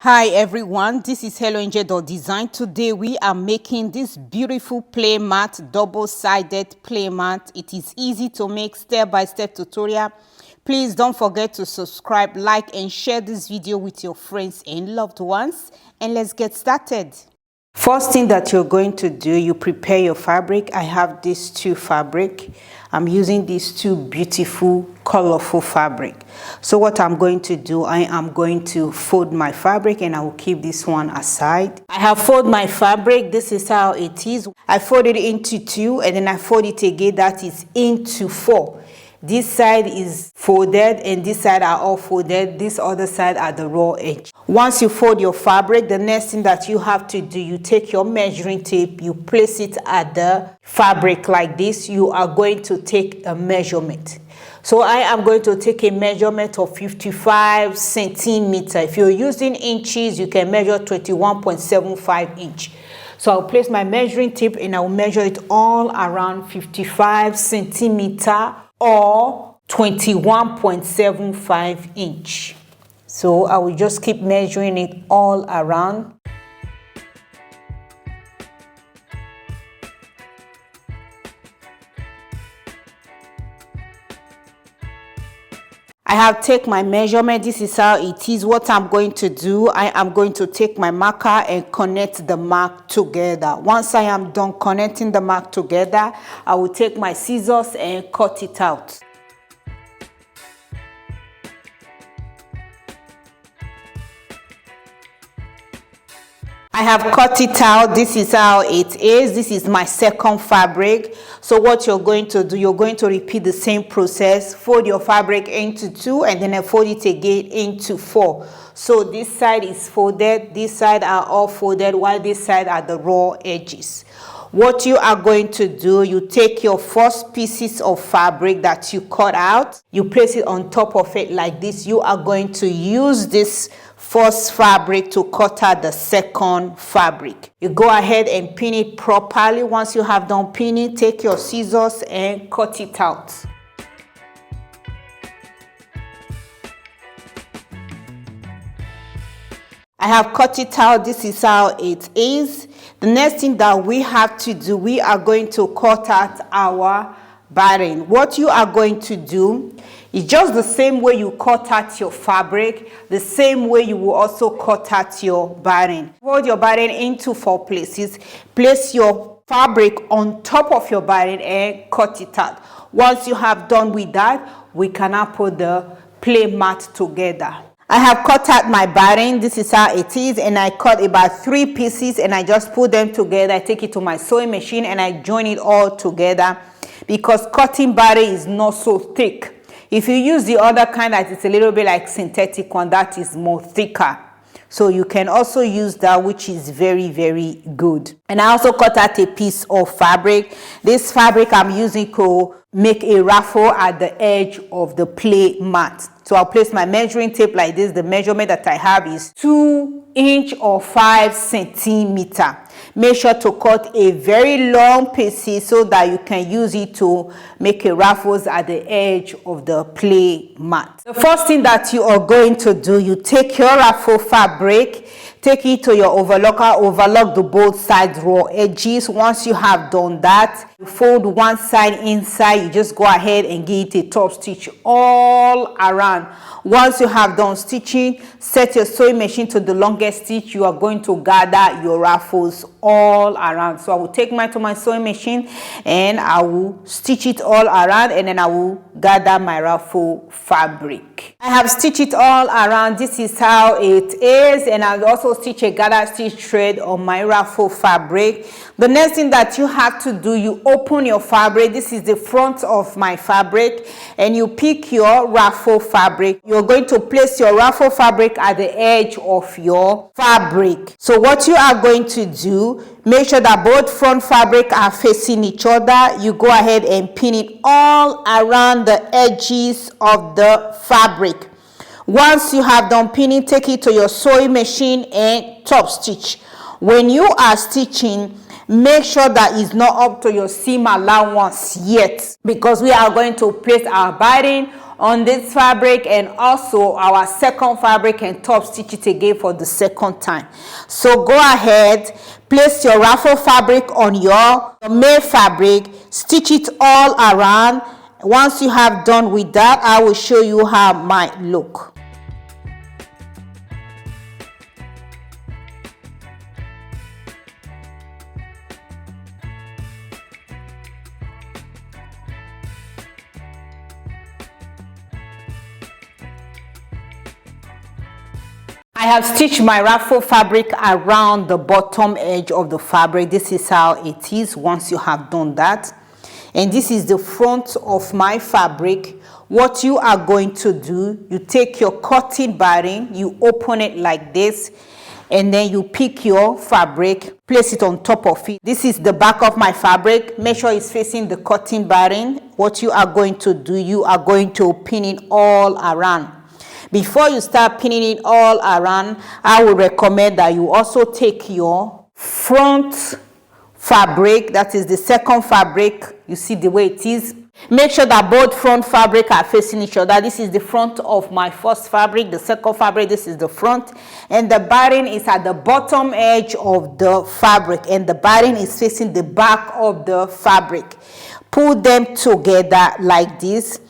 Hi everyone, this is Helloangel.design. Today we are making this beautiful play mat, double-sided play mat. It is easy to make, step-by-step tutorial. Please don't forget to subscribe, like and share this video with your friends and loved ones. And let's get started. First thing that you're going to do, you prepare your fabric. I have these two fabric. I'm using these two beautiful, colorful fabric. So what I'm going to do, I am going to fold my fabric and I will keep this one aside. I have folded my fabric. This is how it is. I fold it into two and then I fold it again. That is into four. This side is folded and this side are all folded. This other side are the raw edge. Once you fold your fabric, the next thing that you have to do, you take your measuring tape, you place it at the fabric like this. You are going to take a measurement. So I am going to take a measurement of 55 centimeters. If you're using inches, you can measure 21.75 inch. So I'll place my measuring tape and I'll measure it all around 55 centimeters or 21.75 inch. So I will just keep measuring it all around. I have taken my measurement. This is how it is. What I'm going to do, I am going to take my marker and connect the mark together. Once I am done connecting the mark together, I will take my scissors and cut it out. I have cut it out. This is how it is. This is my second fabric. So what you're going to do, you're going to repeat the same process. Fold your fabric into two and then I fold it again into four. So this side is folded, this side are all folded, while this side are the raw edges. What you are going to do, you take your first pieces of fabric that you cut out, you place it on top of it like this. You are going to use this first fabric to cut out the second fabric. You go ahead and pin it properly. Once you have done pinning, take your scissors and cut it out. I have cut it out. This is how it is. The next thing that we have to do, we are going to cut out our batting. What you are going to do is just the same way you cut out your fabric, the same way you will also cut out your batting. Fold your batting into four places. Place your fabric on top of your batting and cut it out. Once you have done with that, we can now put the play mat together. I have cut out my batting. This is how it is, and I cut about 3 pieces and I just put them together. I take it to my sewing machine and I join it all together because cotton batting is not so thick. If you use the other kind that is a little bit like synthetic one, that is more thicker. So you can also use that, which is very, very good. And I also cut out a piece of fabric. This fabric I'm using to make a ruffle at the edge of the play mat. So I'll place my measuring tape like this. The measurement that I have is 2 inch or 5 centimeters. Make sure to cut a very long piece so that you can use it to make a ruffles at the edge of the play mat. The first thing that you are going to do, you take your ruffle fabric, take it to your overlocker, overlock the both sides raw edges. Once you have done that, you fold one side inside. You just go ahead and give it a top stitch all around. Once you have done stitching, set your sewing machine to the longest stitch. You are going to gather your ruffles all around. So I will take mine to my sewing machine and I will stitch it all around and then I will gather my ruffle fabric. I have stitched it all around. This is how it is, and I'll also stitch a gather stitch thread on my ruffle fabric. The next thing that you have to do, you open your fabric. This is the front of my fabric, and you pick your ruffle fabric. You're going to place your ruffle fabric at the edge of your fabric. So what you are going to do, make sure that both front fabric are facing each other. You go ahead and pin it all around the edges of the fabric. Once you have done pinning, take it to your sewing machine and top stitch. When you are stitching, make sure that it's not up to your seam allowance yet, because we are going to place our batting on this fabric, and also our second fabric, and top stitch it again for the second time. So go ahead, place your raffle fabric on your main fabric, stitch it all around. Once you have done with that, I will show you how it might look. I have stitched my raffle fabric around the bottom edge of the fabric. This is how it is once you have done that. And this is the front of my fabric. What you are going to do, you take your cotton batting, you open it like this, and then you pick your fabric, place it on top of it. This is the back of my fabric. Make sure it's facing the cotton batting. What you are going to do, you are going to pin it all around. Before you start pinning it all around, I would recommend that you also take your front fabric, that is the second fabric. You see the way it is. Make sure that both front fabric are facing each other. This is the front of my first fabric, the second fabric, this is the front, and the batting is at the bottom edge of the fabric, and the batting is facing the back of the fabric. Pull them together like this.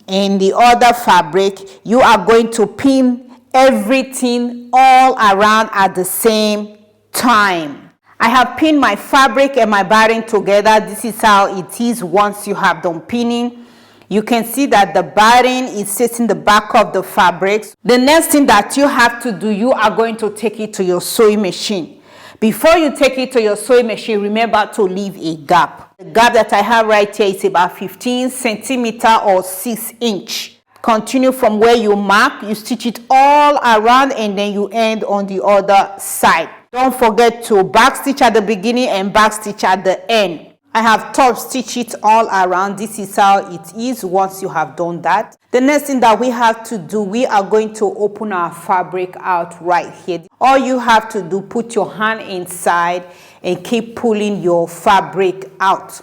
In the other fabric, you are going to pin everything all around at the same time. I have pinned my fabric and my batting together. This is how it is once you have done pinning. You can see that the batting is facing the back of the fabrics. The next thing that you have to do, you are going to take it to your sewing machine. Before you take it to your sewing machine, remember to leave a gap. The gap that I have right here is about 15 centimeter or 6 inch. Continue from where you mark, you stitch it all around, and then you end on the other side. Don't forget to back stitch at the beginning and back stitch at the end. I have top stitched it all around. This is how it is once you have done that. The next thing that we have to do, we are going to open our fabric out right here. All you have to do, put your hand inside and keep pulling your fabric out.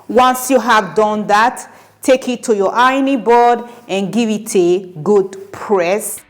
Once you have done that, take it to your ironing board and give it a good press.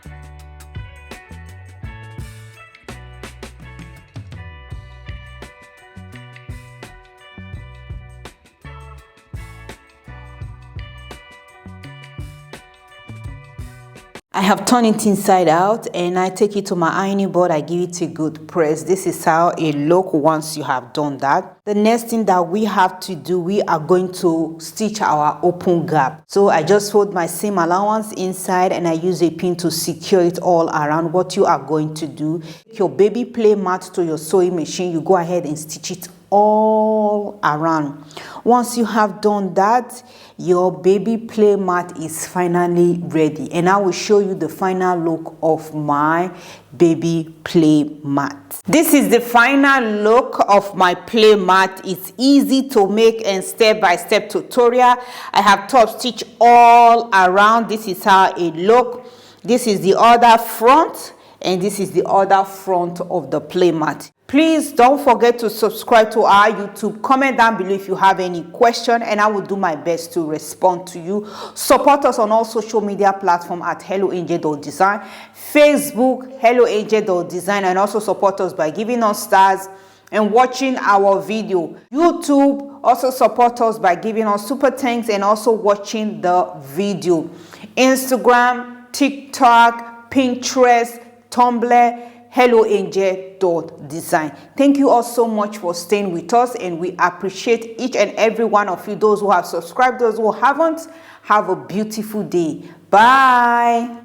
I have turned it inside out and I take it to my ironing board. I give it a good press. This is how it looks once you have done that. The next thing that we have to do, we are going to stitch our open gap. So I just fold my seam allowance inside and I use a pin to secure it all around. What you are going to do, take your baby play mat to your sewing machine. You go ahead and stitch it all around. Once you have done that, your baby play mat is finally ready, and I will show you the final look of my baby play mat. This is the final look of my play mat. It's easy to make and step-by-step tutorial. I have top stitch all around. This is how it looks. This is the other front and this is the other front of the play mat. Please don't forget to subscribe to our YouTube. Comment down below if you have any question and I will do my best to respond to you. Support us on all social media platforms at Helloangel.design, Facebook, Helloangel.design, and also support us by giving us stars and watching our video. YouTube, also support us by giving us super thanks and also watching the video. Instagram, TikTok, Pinterest, Tumblr, Helloangel.design. Thank you all so much for staying with us, and we appreciate each and every one of you. Those who have subscribed, those who haven't, have a beautiful day. Bye.